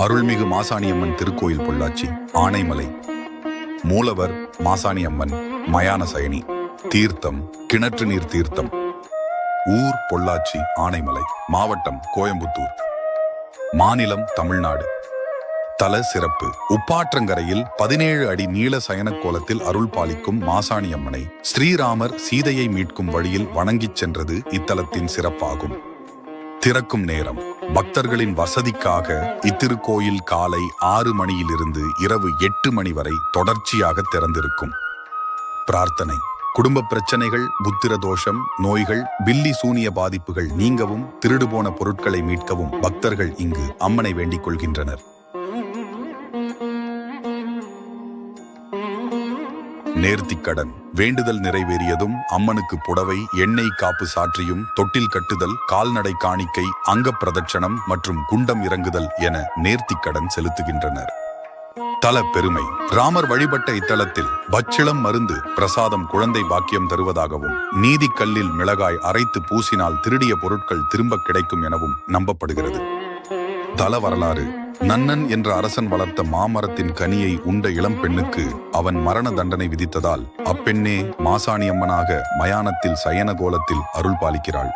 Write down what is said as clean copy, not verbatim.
அருள்மிகு மாசாணியம்மன் திருக்கோயில் பொள்ளாச்சி ஆனைமலை. மூலவர் மாசாணியம்மன், மயான சயனி. தீர்த்தம் கிணற்று நீர் தீர்த்தம். ஊர் பொள்ளாச்சி ஆனைமலை. மாவட்டம் கோயம்புத்தூர். மாநிலம் தமிழ்நாடு. தல சிறப்பு: உப்பாற்றங்கரையில் 17 அடி நீள சயன கோலத்தில் அருள் பாலிக்கும் மாசாணியம்மனை ஸ்ரீராமர் சீதையை மீட்கும் வழியில் வணங்கிச் சென்றது இத்தலத்தின் சிறப்பாகும். திறக்கும் நேரம்: பக்தர்களின் வசதிக்காக இத்திருக்கோயில் காலை 6 மணியிலிருந்து இரவு 8 மணி வரை தொடர்ச்சியாக திறந்திருக்கும். பிரார்த்தனை: குடும்ப பிரச்சனைகள், புத்திர தோஷம், நோய்கள், பில்லி சூனிய பாதிப்புகள் நீங்கவும், திருடுபோன பொருட்களை மீட்கவும் பக்தர்கள் இங்கு அம்மனை வேண்டிக் கொள்கின்றனர். நேர்த்திக்கடன்: வேண்டுதல் நிறைவேறியதும் அம்மனுக்கு புடவை, எண்ணெய் காப்பு சாற்றியும், தொட்டில் கட்டுதல், கால்நடை காணிக்கை, அங்க பிரதட்சணம் மற்றும் குண்டம் இறங்குதல் என நேர்த்திக்கடன் செலுத்துகின்றனர். தல பெருமை: ராமர் வழிபட்ட இத்தலத்தில் பச்சிளம் மருந்து பிரசாதம் குழந்தை பாக்கியம் தருவதாகவும், நீதிக்கல்லில் மிளகாய் அரைத்து பூசினால் திருடிய பொருட்கள் திரும்ப கிடைக்கும் எனவும் நம்பப்படுகிறது. தல வரலாறு: நன்னன் என்ற அரசன் வளர்த்த மாமரத்தின் கனியை உண்ட இளம் பெண்ணுக்கு அவன் மரண தண்டனை விதித்ததால் அப்பெண்ணே மாசாணியம்மனாக மயானத்தில் சயன கோலத்தில் அருள் பாலிக்கிறாள்.